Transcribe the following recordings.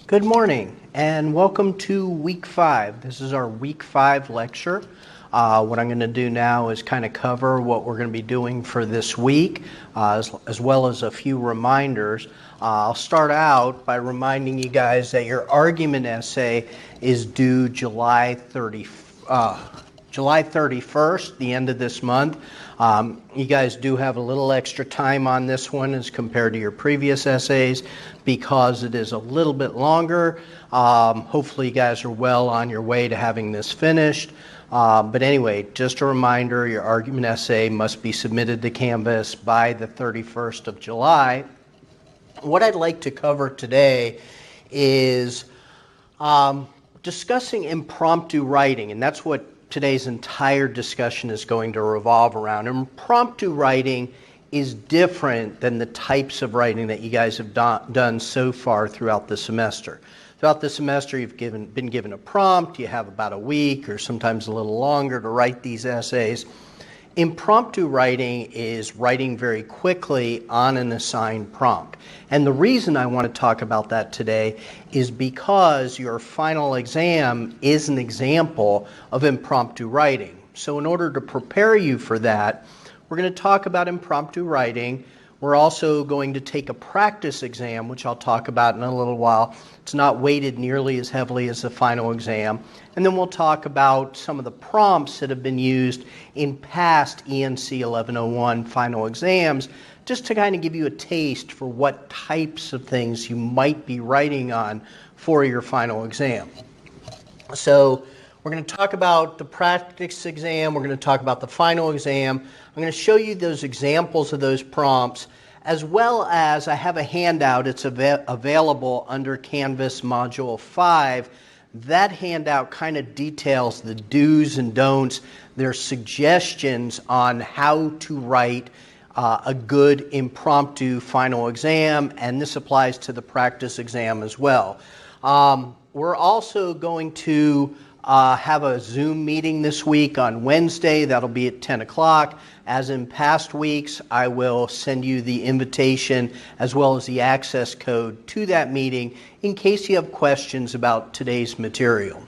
Good morning and welcome to week 5. This is our week 5 lecture. What I'm going to do now is kind of cover what we're going to be doing for this week, as well as a few reminders. I'll start out by reminding you guys that your argument essay is due July 31st, the end of this month. You guys do have a little extra time on this one as compared to your previous essays because it is a little bit longer. Hopefully you guys are well on your way to having this finished. But anyway, just a reminder, your argument essay must be submitted to Canvas by the 31st of July. What I'd like to cover today is discussing impromptu writing, and that's what today's entire discussion is going to revolve around. Impromptu writing is different than the types of writing that you guys have done so far throughout the semester. Throughout the semester, you've been given a prompt. You have about a week or sometimes a little longer to write these essays. Impromptu writing is writing very quickly on an assigned prompt. And the reason I want to talk about that today is because your final exam is an example of impromptu writing. So in order to prepare you for that, we're going to talk about impromptu writing. We're also going to take a practice exam, which I'll talk about in a little while. It's not weighted nearly as heavily as the final exam. And then we'll talk about some of the prompts that have been used in past ENC 1101 final exams, just to kind of give you a taste for what types of things you might be writing on for your final exam. So we're going to talk about the practice exam. We're going to talk about the final exam. I'm going to show you those examples of those prompts, as well as I have a handout. It's available under Canvas Module 5. That handout kind of details the do's and don'ts. There are suggestions on how to write a good impromptu final exam, and this applies to the practice exam as well. We're also going to have a Zoom meeting this week on Wednesday. That'll be at 10 o'clock. As in past weeks, I will send you the invitation as well as the access code to that meeting in case you have questions about today's material.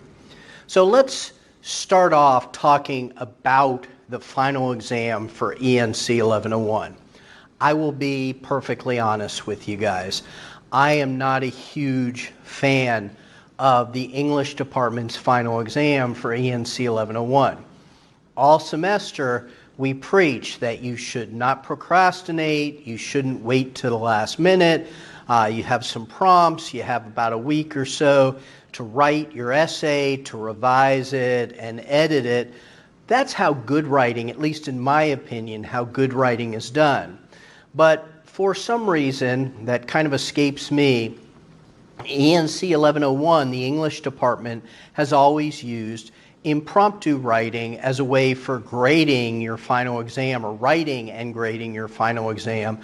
So let's start off talking about the final exam for ENC 1101. I will be perfectly honest with you guys. I am not a huge fan of the English department's final exam for ENC 1101. All semester, we preach that you should not procrastinate, you shouldn't wait to the last minute. You have some prompts, you have about a week or so to write your essay, to revise it, and edit it. That's how good writing, at least in my opinion, how good writing is done. But for some reason that kind of escapes me, ENC 1101, the English department, has always used impromptu writing as a way for grading your final exam, or writing and grading your final exam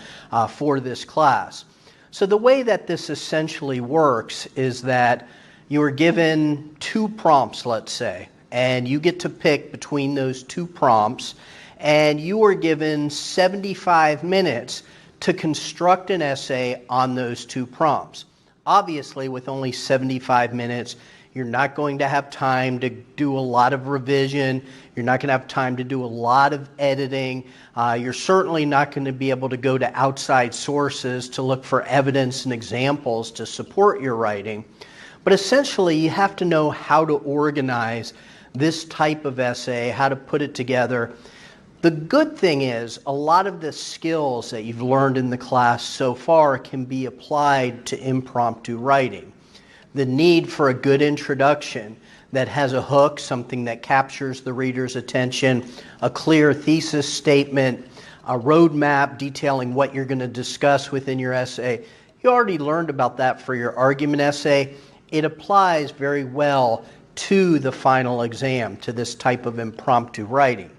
for this class. So the way that this essentially works is that you are given 2 prompts, let's say, and you get to pick between those 2 prompts, and you are given 75 minutes to construct an essay on those 2 prompts. Obviously, with only 75 minutes, you're not going to have time to do a lot of revision. You're not going to have time to do a lot of editing. You're certainly not going to be able to go to outside sources to look for evidence and examples to support your writing. But essentially, you have to know how to organize this type of essay, how to put it together. The good thing is, a lot of the skills that you've learned in the class so far can be applied to impromptu writing. The need for a good introduction that has a hook, something that captures the reader's attention, a clear thesis statement, a roadmap detailing what you're going to discuss within your essay. You already learned about that for your argument essay. It applies very well to the final exam, to this type of impromptu writing.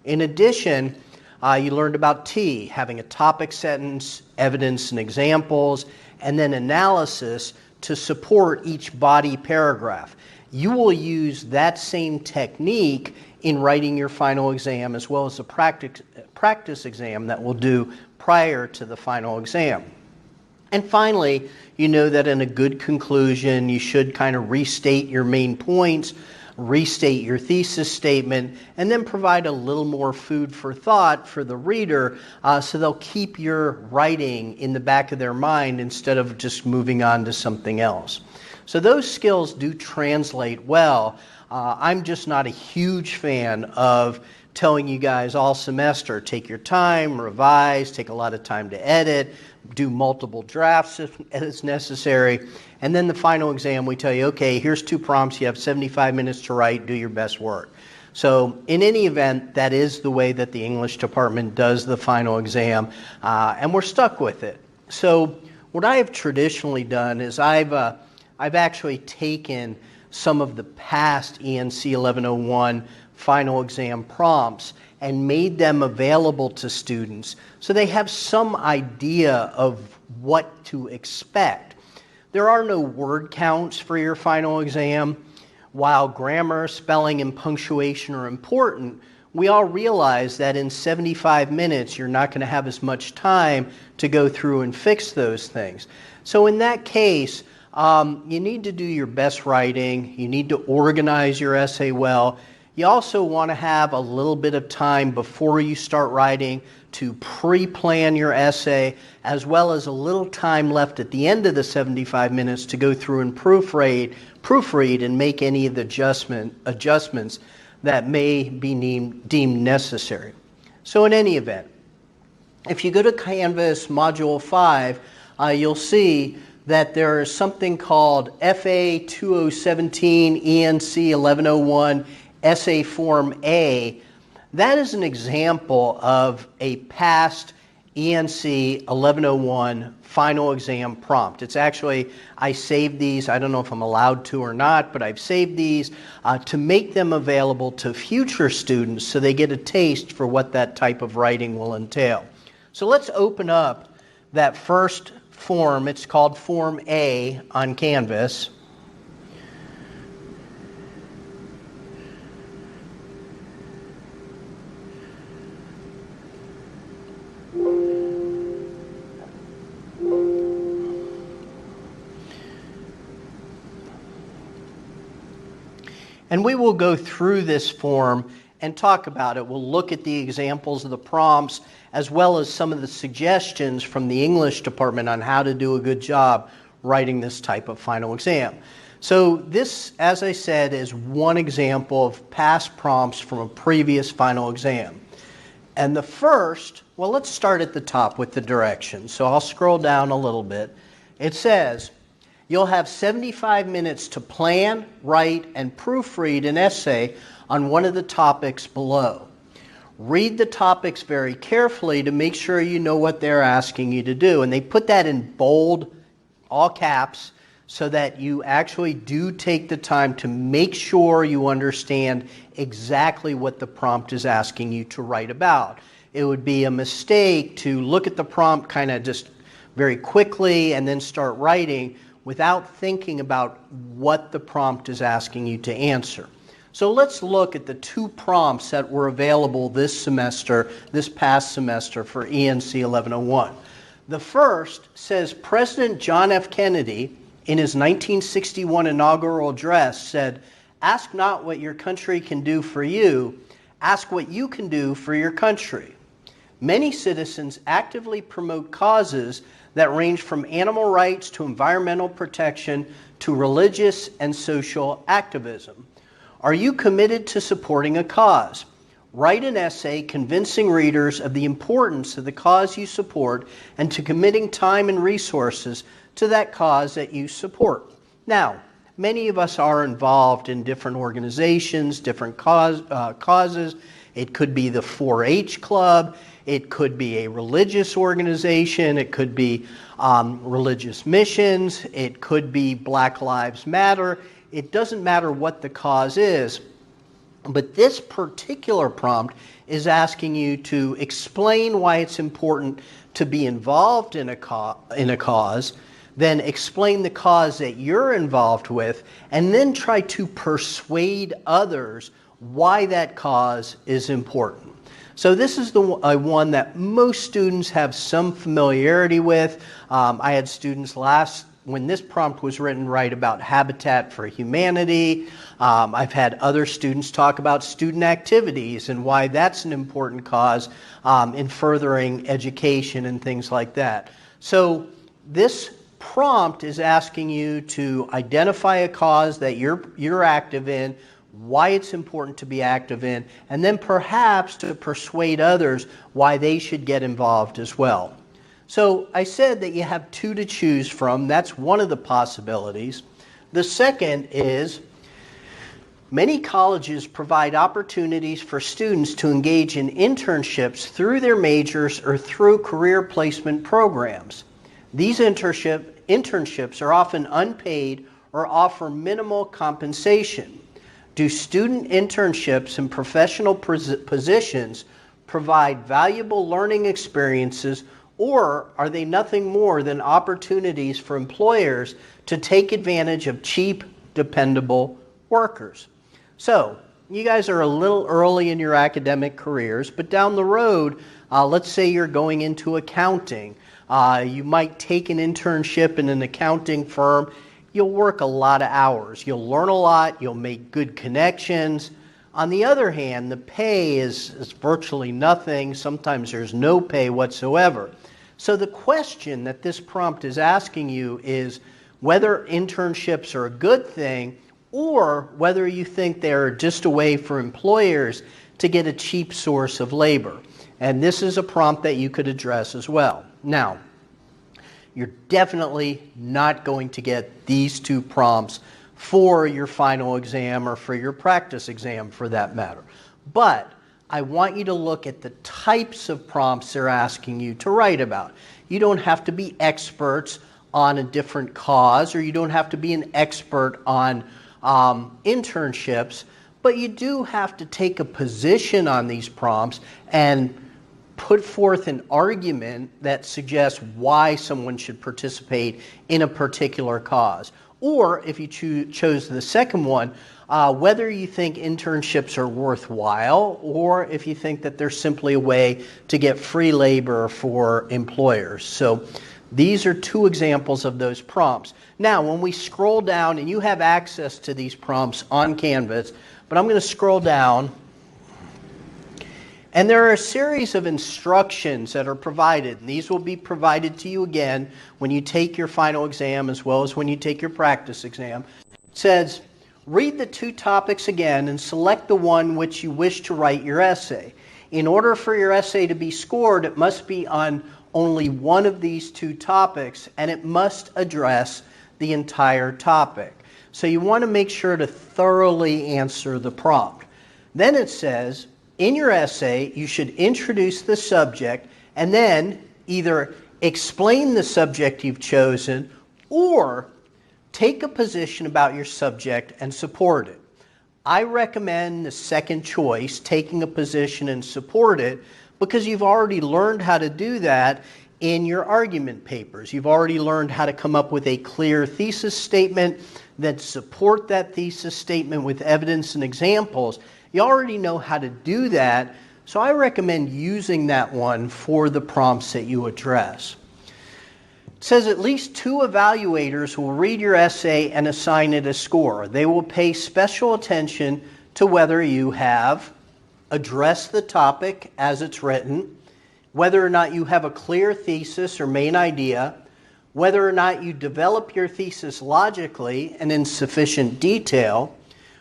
In addition, you learned about T, having a topic sentence, evidence and examples, and then analysis to support each body paragraph. You will use that same technique in writing your final exam, as well as the practice exam that we'll do prior to the final exam. And finally, you know that in a good conclusion, you should kind of restate your main points, restate your thesis statement, and then provide a little more food for thought for the reader so they'll keep your writing in the back of their mind instead of just moving on to something else. So those skills do translate well. I'm just not a huge fan of telling you guys all semester, take your time, revise, take a lot of time to edit, do multiple drafts if it's necessary, and then the final exam we tell you, okay, here's 2 prompts, you have 75 minutes to write, do your best work. So in any event, that is the way that the English department does the final exam, and we're stuck with it. So what I have traditionally done is I've actually taken some of the past ENC 1101 final exam prompts and made them available to students so they have some idea of what to expect. There are no word counts for your final exam. While grammar, spelling, and punctuation are important, we all realize that in 75 minutes you're not going to have as much time to go through and fix those things. So in that case, you need to do your best writing. You need to organize your essay well. You also want to have a little bit of time before you start writing to pre-plan your essay, as well as a little time left at the end of the 75 minutes to go through and proofread and make any of the adjustments that may be deemed necessary. So in any event, if you go to Canvas Module 5, you'll see that there is something called FA 2017 ENC 1101 Essay Form A. That is an example of a past ENC 1101 final exam prompt. It's actually, I saved these, I don't know if I'm allowed to or not, but I've saved these to make them available to future students so they get a taste for what that type of writing will entail. So let's open up that first form. It's called Form A on Canvas. And we will go through this form and talk about it. We'll look at the examples of the prompts as well as some of the suggestions from the English department on how to do a good job writing this type of final exam. So this, as I said, is one example of past prompts from a previous final exam. And the first, well, let's start at the top with the directions. So I'll scroll down a little bit. It says, you'll have 75 minutes to plan, write, and proofread an essay on one of the topics below. Read the topics very carefully to make sure you know what they're asking you to do. And they put that in bold, all caps, so that you actually do take the time to make sure you understand exactly what the prompt is asking you to write about. It would be a mistake to look at the prompt kind of just very quickly and then start writing without thinking about what the prompt is asking you to answer. So let's look at the 2 prompts that were available this semester, this past semester for ENC 1101. The first says President John F. Kennedy, in his 1961 inaugural address, said, "Ask not what your country can do for you, ask what you can do for your country." Many citizens actively promote causes that range from animal rights to environmental protection to religious and social activism. Are you committed to supporting a cause? Write an essay convincing readers of the importance of the cause you support and to committing time and resources to that cause that you support. Now, many of us are involved in different organizations, different causes. It could be the 4-H club. It could be a religious organization. It could be religious missions. It could be Black Lives Matter. It doesn't matter what the cause is. But this particular prompt is asking you to explain why it's important to be involved in a cause, then explain the cause that you're involved with, and then try to persuade others why that cause is important. So this is the one that most students have some familiarity with. I had students when this prompt was written, write about Habitat for Humanity. I've had other students talk about student activities and why that's an important cause in furthering education and things like that. So this prompt is asking you to identify a cause that you're active in, why it's important to be active in, and then perhaps to persuade others why they should get involved as well. So I said that you have two to choose from. That's one of the possibilities. The second is many colleges provide opportunities for students to engage in internships through their majors or through career placement programs. These internships are often unpaid or offer minimal compensation. Do student internships and professional positions provide valuable learning experiences, or are they nothing more than opportunities for employers to take advantage of cheap, dependable workers? So, you guys are a little early in your academic careers, but down the road, let's say you're going into accounting. You might take an internship in an accounting firm. You'll work a lot of hours. You'll learn a lot. You'll make good connections. On the other hand, the pay is virtually nothing. Sometimes there's no pay whatsoever. So the question that this prompt is asking you is whether internships are a good thing or whether you think they're just a way for employers to get a cheap source of labor. And this is a prompt that you could address as well. Now, you're definitely not going to get these two prompts for your final exam or for your practice exam for that matter. But I want you to look at the types of prompts they're asking you to write about. You don't have to be experts on a different cause, or you don't have to be an expert on internships, but you do have to take a position on these prompts and put forth an argument that suggests why someone should participate in a particular cause. Or if you chose the second one, whether you think internships are worthwhile or if you think that they're simply a way to get free labor for employers. So these are two examples of those prompts. Now, when we scroll down, and you have access to these prompts on Canvas, but I'm going to scroll down, and there are a series of instructions that are provided. And these will be provided to you again when you take your final exam as well as when you take your practice exam. It says, read the two topics again and select the one which you wish to write your essay. In order for your essay to be scored, it must be on only one of these two topics, and it must address the entire topic. So you want to make sure to thoroughly answer the prompt. Then it says, in your essay, you should introduce the subject and then either explain the subject you've chosen or take a position about your subject and support it. I recommend the second choice, taking a position and support it, because you've already learned how to do that in your argument papers. You've already learned how to come up with a clear thesis statement, then support that thesis statement with evidence and examples. You already know how to do that, so I recommend using that one for the prompts that you address. It says at least two evaluators will read your essay and assign it a score. They will pay special attention to whether you have addressed the topic as it's written, whether or not you have a clear thesis or main idea, whether or not you develop your thesis logically and in sufficient detail,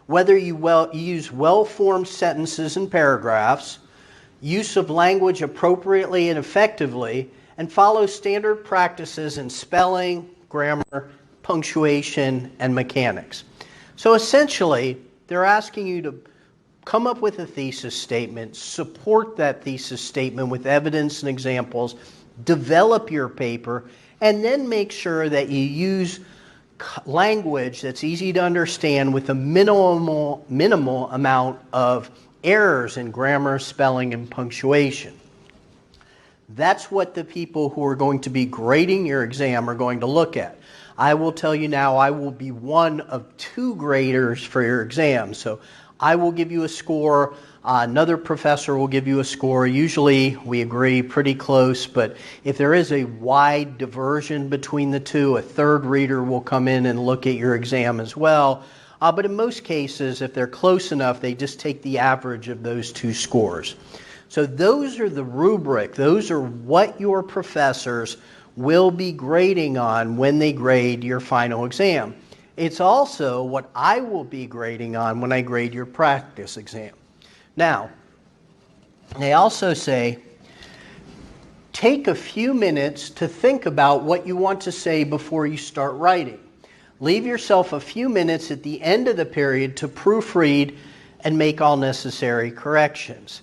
whether you use well-formed sentences and paragraphs, use of language appropriately and effectively, and follow standard practices in spelling, grammar, punctuation, and mechanics. So essentially, they're asking you to come up with a thesis statement, support that thesis statement with evidence and examples, develop your paper, and then make sure that you use language that's easy to understand with a minimal amount of errors in grammar, spelling, and punctuation. That's what the people who are going to be grading your exam are going to look at. I will tell you now, I will be one of two graders for your exam. So I will give you a score, another professor will give you a score. Usually we agree pretty close, but if there is a wide diversion between the two, a third reader will come in and look at your exam as well. But in most cases, if they're close enough, they just take the average of those two scores. So those are the rubric. Those are what your professors will be grading on when they grade your final exam. It's also what I will be grading on when I grade your practice exam. Now, they also say, take a few minutes to think about what you want to say before you start writing. Leave yourself a few minutes at the end of the period to proofread and make all necessary corrections.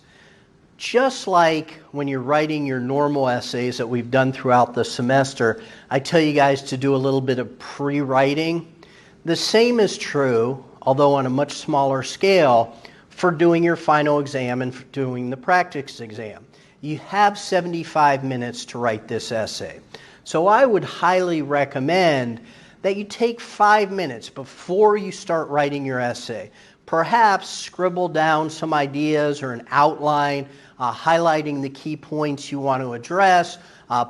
Just like when you're writing your normal essays that we've done throughout the semester, I tell you guys to do a little bit of pre-writing. The same is true, although on a much smaller scale, for doing your final exam and for doing the practice exam. You have 75 minutes to write this essay. So I would highly recommend that you take 5 minutes before you start writing your essay. Perhaps scribble down some ideas or an outline, highlighting the key points you want to address,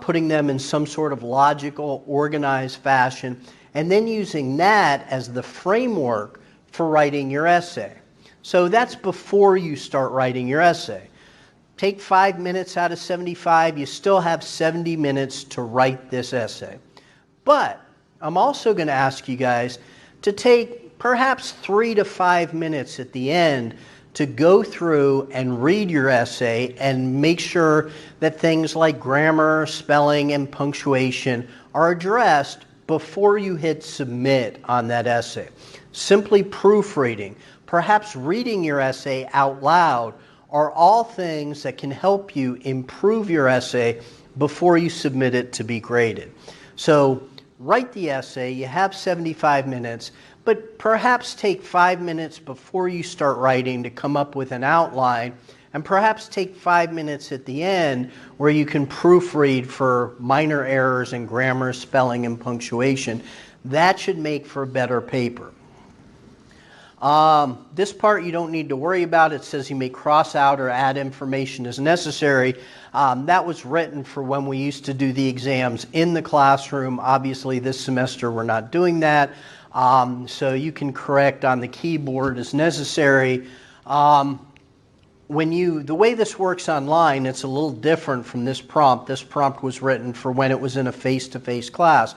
putting them in some sort of logical, organized fashion, and then using that as the framework for writing your essay. So that's before you start writing your essay. Take 5 minutes out of 75, you still have 70 minutes to write this essay. But I'm also going to ask you guys to take perhaps 3 to 5 minutes at the end to go through and read your essay and make sure that things like grammar, spelling, and punctuation are addressed before you hit submit on that essay. Simply proofreading, perhaps reading your essay out loud, are all things that can help you improve your essay before you submit it to be graded. So write the essay, you have 75 minutes, but perhaps take 5 minutes before you start writing to come up with an outline, and perhaps take 5 minutes at the end where you can proofread for minor errors in grammar, spelling, and punctuation. That should make for a better paper. This part you don't need to worry about. It says you may cross out or add information as necessary. That was written for when we used to do the exams in the classroom. Obviously, this semester we're not doing that. So you can correct on the keyboard as necessary. The way this works online, it's a little different from this prompt. This prompt was written for when it was in a face-to-face class.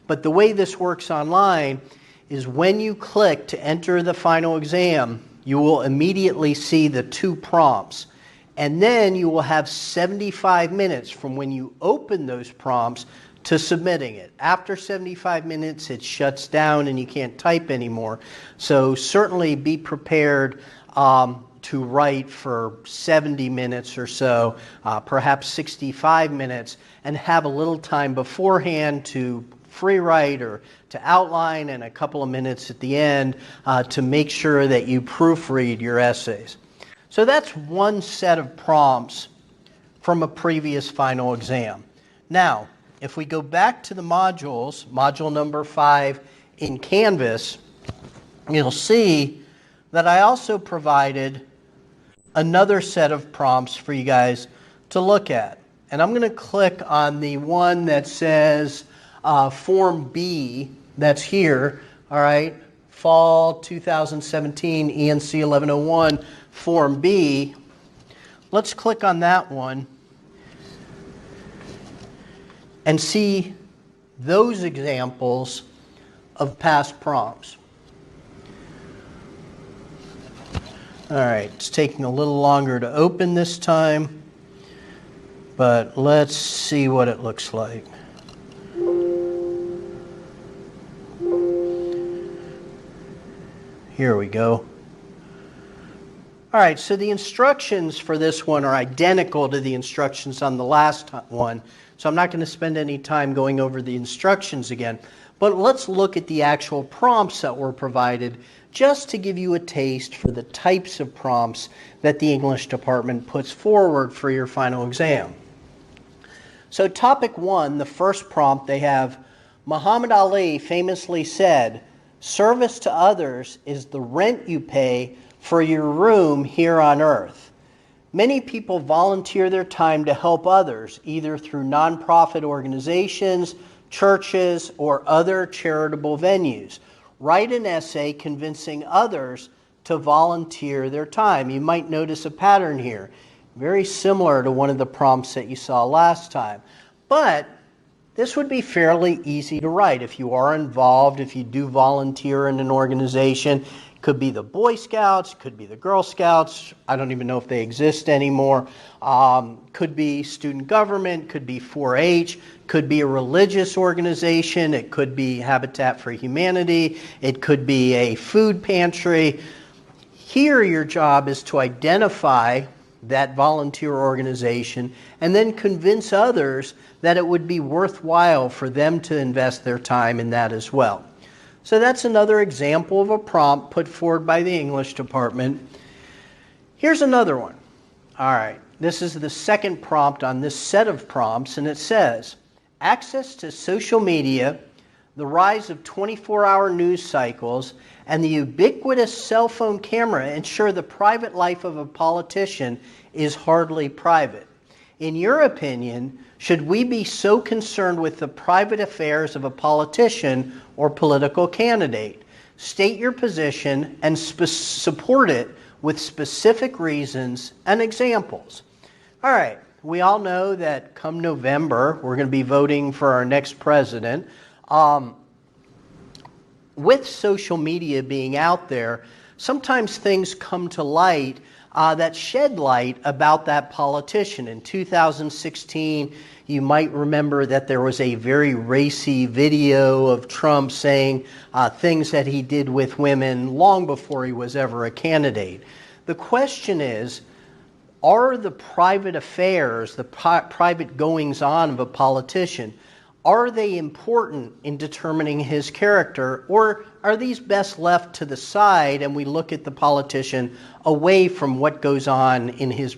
But the way this works online is when you click to enter the final exam, you will immediately see the two prompts. And then you will have 75 minutes from when you open those prompts to submitting it. After 75 minutes, it shuts down and you can't type anymore. So certainly be prepared to write for 70 minutes or so, perhaps 65 minutes, and have a little time beforehand to free write or to outline, and a couple of minutes at the end to make sure that you proofread your essays. So that's one set of prompts from a previous final exam. Now, if we go back to the modules, module number 5 in Canvas, you'll see that I also provided another set of prompts for you guys to look at. And I'm going to click on the one that says Form B, that's here, all right, Fall 2017 ENC 1101, Form B. Let's click on that one and see those examples of past prompts. All right, it's taking a little longer to open this time, but let's see what it looks like. Here we go. All right, so the instructions for this one are identical to the instructions on the last one, so I'm not going to spend any time going over the instructions again, but let's look at the actual prompts that were provided just to give you a taste for the types of prompts that the English department puts forward for your final exam. So topic 1, the first prompt, they have Muhammad Ali famously said, "Service to others is the rent you pay for your room here on earth. Many people volunteer their time to help others, either through nonprofit organizations, churches, or other charitable venues. Write an essay convincing others to volunteer their time. You might notice a pattern here, very similar to one of the prompts that you saw last time. But this would be fairly easy to write if you are involved, if you do volunteer in an organization. Could be the Boy Scouts, could be the Girl Scouts. I don't even know if they exist anymore. Could be student government, could be 4-H, could be a religious organization. It could be Habitat for Humanity. It could be a food pantry. Here, your job is to identify that volunteer organization and then convince others that it would be worthwhile for them to invest their time in that as well. So that's another example of a prompt put forward by the English department. Here's another one. All right, this is the second prompt on this set of prompts, and it says, access to social media, the rise of 24-hour news cycles, and the ubiquitous cell phone camera ensure the private life of a politician is hardly private. In your opinion, should we be so concerned with the private affairs of a politician or political candidate? State your position and support it with specific reasons and examples. All right, we all know that come November, we're going to be voting for our next president. With social media being out there, sometimes things come to light that shed light about that politician. In 2016, you might remember that there was a very racy video of Trump saying things that he did with women long before he was ever a candidate. The question is, are the private affairs, the private goings-on of a politician, are they important in determining his character, or are these best left to the side and we look at the politician away from what goes on in his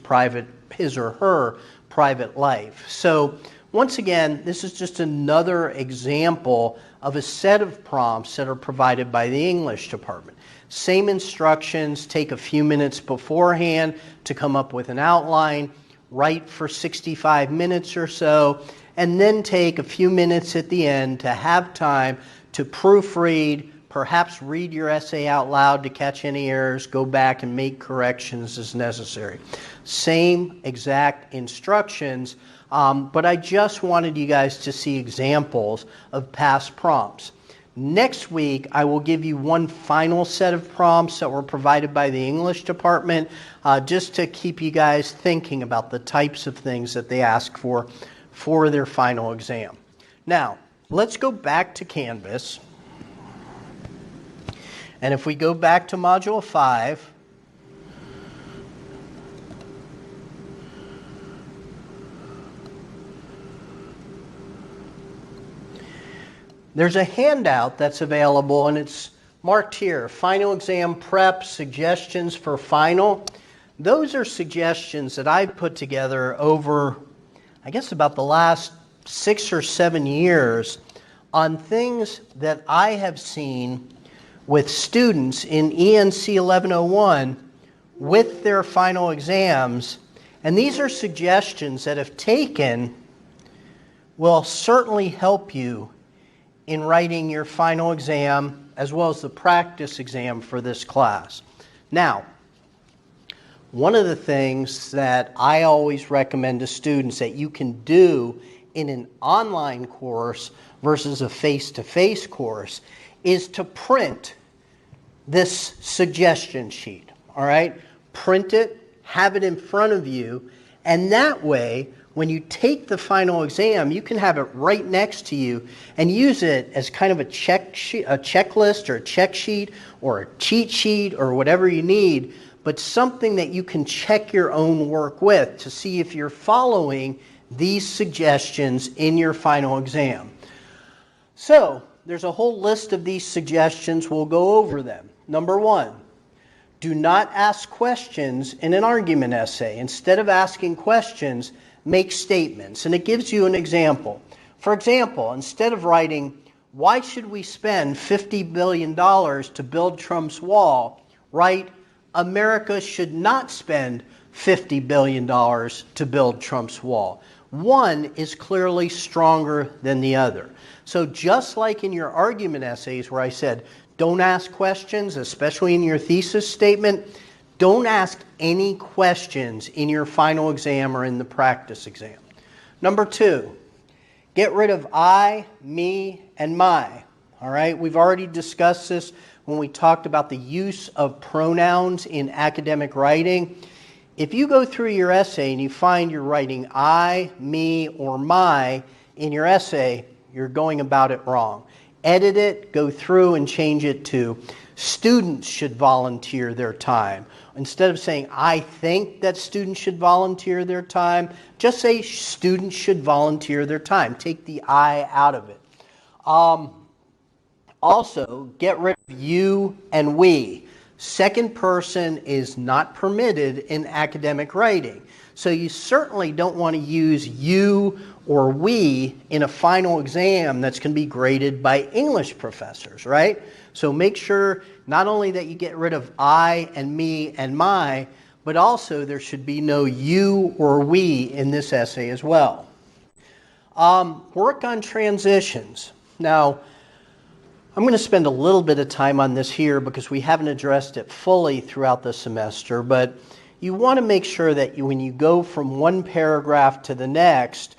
or her private life? So once again, this is just another example of a set of prompts that are provided by the English department. Same instructions, take a few minutes beforehand to come up with an outline, write for 65 minutes or so, and then take a few minutes at the end to have time to proofread, perhaps read your essay out loud to catch any errors, go back and make corrections as necessary. Same exact instructions, but I just wanted you guys to see examples of past prompts. Next week, I will give you one final set of prompts that were provided by the English department, just to keep you guys thinking about the types of things that they ask for their final exam. Now, let's go back to Canvas. And if we go back to Module 5, there's a handout that's available, and it's marked here, Final Exam Prep, Suggestions for Final. Those are suggestions that I've put together over, I guess, about the last 6 or 7 years on things that I have seen with students in ENC 1101 with their final exams. And these are suggestions that, if taken, will certainly help you in writing your final exam as well as the practice exam for this class. Now, one of the things that I always recommend to students that you can do in an online course versus a face-to-face course is to print this suggestion sheet, all right? Print it, have it in front of you, and that way, when you take the final exam, you can have it right next to you and use it as kind of a checklist or a check sheet or a cheat sheet or whatever you need, but something that you can check your own work with to see if you're following these suggestions in your final exam. So, there's a whole list of these suggestions. We'll go over them. Number 1, do not ask questions in an argument essay. Instead of asking questions, make statements. And it gives you an example. For example, instead of writing, why should we spend $50 billion to build Trump's wall, write, America should not spend $50 billion to build Trump's wall. One is clearly stronger than the other. So just like in your argument essays where I said, don't ask questions, especially in your thesis statement, don't ask any questions in your final exam or in the practice exam. Number 2, get rid of I, me, and my. All right, we've already discussed this when we talked about the use of pronouns in academic writing. If you go through your essay and you find you're writing I, me, or my in your essay, you're going about it wrong. Edit it, go through and change it to students should volunteer their time. Instead of saying I think that students should volunteer their time, just say students should volunteer their time. Take the I out of it. Also, get rid of you and we. Second person is not permitted in academic writing. So you certainly don't want to use you or we in a final exam that's going to be graded by English professors, right? So make sure not only that you get rid of I and me and my, but also there should be no you or we in this essay as well. Work on transitions. Now, I'm going to spend a little bit of time on this here because we haven't addressed it fully throughout the semester, but you want to make sure that when you go from one paragraph to the next,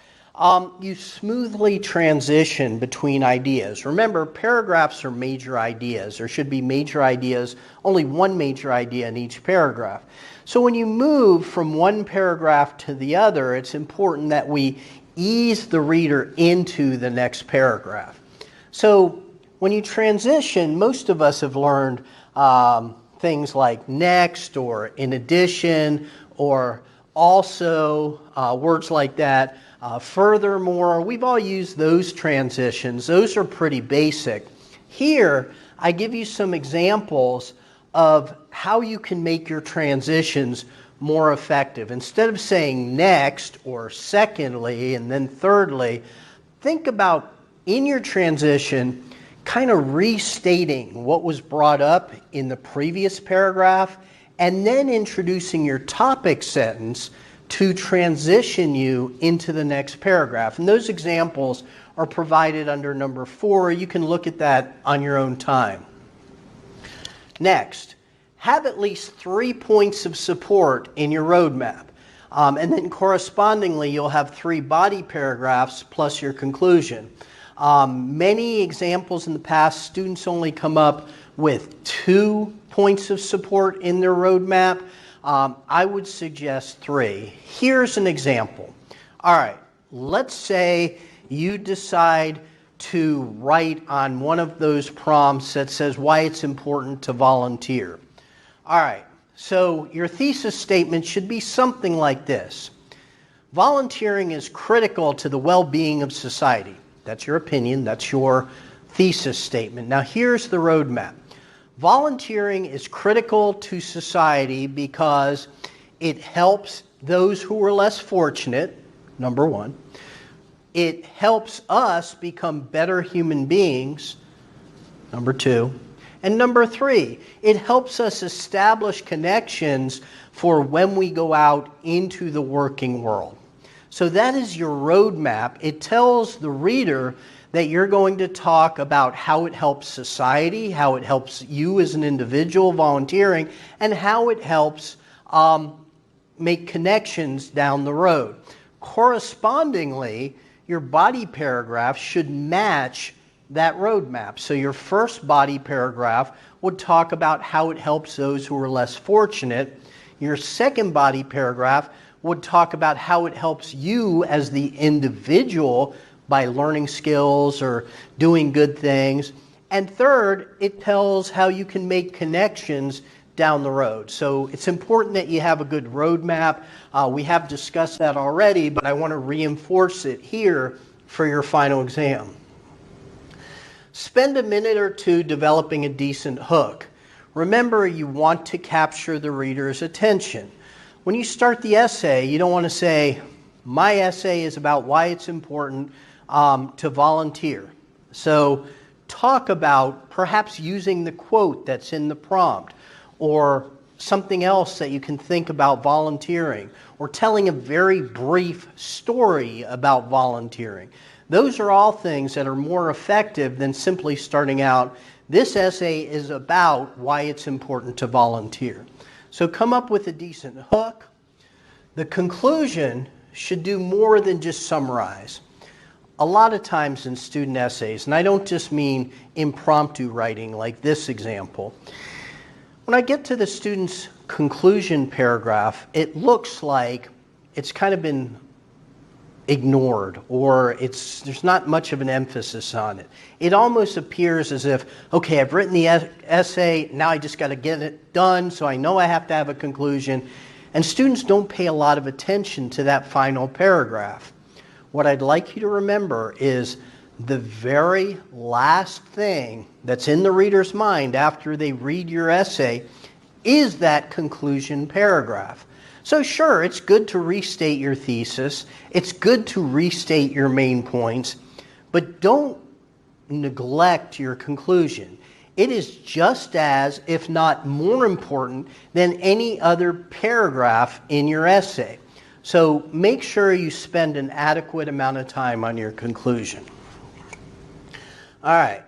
you smoothly transition between ideas. Remember, paragraphs are major ideas. There should be major ideas, only one major idea in each paragraph. So when you move from one paragraph to the other, it's important that we ease the reader into the next paragraph. So when you transition, most of us have learned things like next or in addition or also, words like that. Furthermore, we've all used those transitions. Those are pretty basic. Here, I give you some examples of how you can make your transitions more effective. Instead of saying next or secondly and then thirdly, think about in your transition kind of restating what was brought up in the previous paragraph and then introducing your topic sentence to transition you into the next paragraph. And those examples are provided under number 4. You can look at that on your own time. Next, have at least 3 points of support in your roadmap. And then correspondingly, you'll have 3 body paragraphs plus your conclusion. Many examples in the past, students only come up with 2 points of support in their roadmap. I would suggest 3. Here's an example. All right, let's say you decide to write on one of those prompts that says why it's important to volunteer. All right, so your thesis statement should be something like this. Volunteering is critical to the well-being of society. That's your opinion, that's your thesis statement. Now here's the roadmap. Volunteering is critical to society because it helps those who are less fortunate, number 1. It helps us become better human beings, number 2. And number 3, it helps us establish connections for when we go out into the working world. So that is your roadmap. It tells the reader that you're going to talk about how it helps society, how it helps you as an individual volunteering, and how it helps make connections down the road. Correspondingly, your body paragraph should match that roadmap. So your first body paragraph would talk about how it helps those who are less fortunate. Your second body paragraph would talk about how it helps you as the individual by learning skills or doing good things. And third, it tells how you can make connections down the road. So it's important that you have a good roadmap. We have discussed that already, but I want to reinforce it here for your final exam. Spend a minute or 2 developing a decent hook. Remember, you want to capture the reader's attention. When you start the essay, you don't want to say, my essay is about why it's important to volunteer. So talk about perhaps using the quote that's in the prompt or something else that you can think about volunteering, or telling a very brief story about volunteering. Those are all things that are more effective than simply starting out, this essay is about why it's important to volunteer. So come up with a decent hook. The conclusion should do more than just summarize. A lot of times in student essays, and I don't just mean impromptu writing like this example, when I get to the student's conclusion paragraph, it looks like it's kind of been ignored, or there's not much of an emphasis on it. It almost appears as if, okay, I've written the essay, now I just got to get it done, so I know I have to have a conclusion. And students don't pay a lot of attention to that final paragraph. What I'd like you to remember is the very last thing that's in the reader's mind after they read your essay is that conclusion paragraph. So sure, it's good to restate your thesis, it's good to restate your main points, but don't neglect your conclusion. It is just as, if not more important, than any other paragraph in your essay. So make sure you spend an adequate amount of time on your conclusion. All right.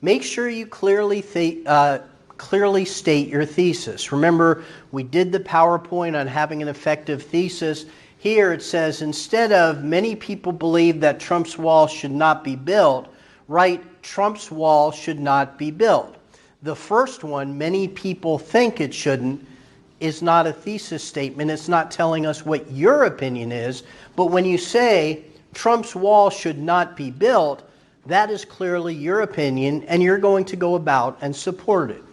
Make sure you clearly state your thesis. Remember, we did the PowerPoint on having an effective thesis. Here it says, instead of many people believe that Trump's wall should not be built, write Trump's wall should not be built. The first one, many people think it shouldn't, is not a thesis statement. It's not telling us what your opinion is. But when you say Trump's wall should not be built, that is clearly your opinion, and you're going to go about and support it.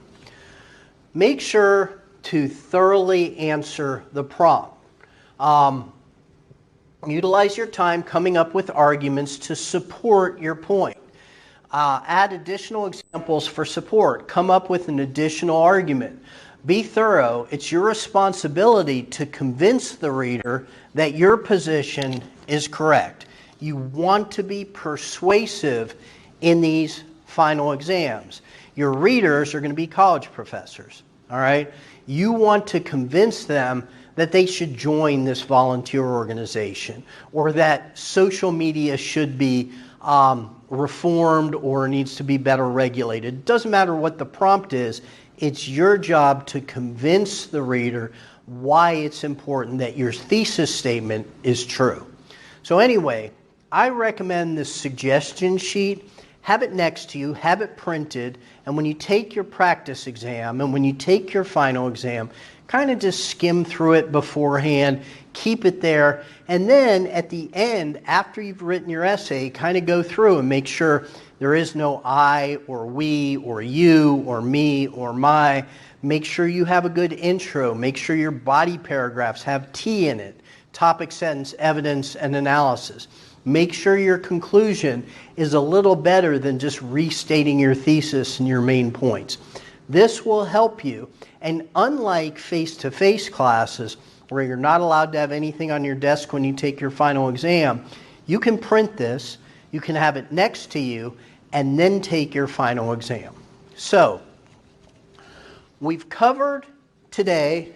Make sure to thoroughly answer the prompt. Utilize your time coming up with arguments to support your point. Add additional examples for support. Come up with an additional argument. Be thorough. It's your responsibility to convince the reader that your position is correct. You want to be persuasive in these final exams. Your readers are going to be college professors, all right? You want to convince them that they should join this volunteer organization, or that social media should be reformed or needs to be better regulated. It doesn't matter what the prompt is. It's your job to convince the reader why it's important that your thesis statement is true. So anyway, I recommend this suggestion sheet. Have it next to you, have it printed, and when you take your practice exam and when you take your final exam, kind of just skim through it beforehand, keep it there, and then at the end, after you've written your essay, kind of go through and make sure there is no I or we or you or me or my. Make sure you have a good intro. Make sure your body paragraphs have T in it, topic, sentence, evidence, and analysis. Make sure your conclusion is a little better than just restating your thesis and your main points. This will help you. And unlike face-to-face classes, where you're not allowed to have anything on your desk when you take your final exam, you can print this, you can have it next to you, and then take your final exam. So, we've covered today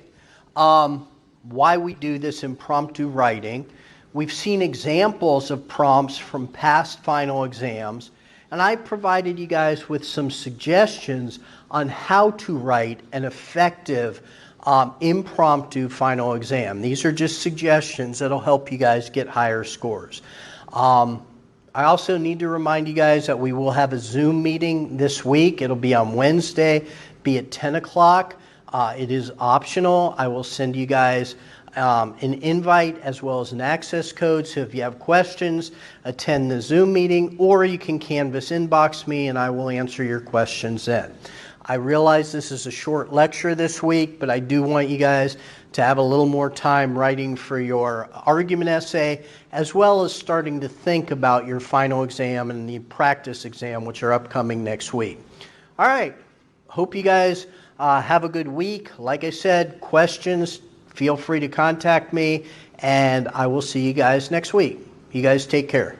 why we do this impromptu writing. We've seen examples of prompts from past final exams, and I provided you guys with some suggestions on how to write an effective impromptu final exam. These are just suggestions that'll help you guys get higher scores. I also need to remind you guys that we will have a Zoom meeting this week. It'll be on Wednesday, be at 10 o'clock. It is optional. I will send you guys an invite as well as an access code. So if you have questions, attend the Zoom meeting, or you can Canvas inbox me and I will answer your questions then. I realize this is a short lecture this week, but I do want you guys to have a little more time writing for your argument essay, as well as starting to think about your final exam and the practice exam, which are upcoming next week. All right. Hope you guys have a good week. Like I said, questions, feel free to contact me, and I will see you guys next week. You guys take care.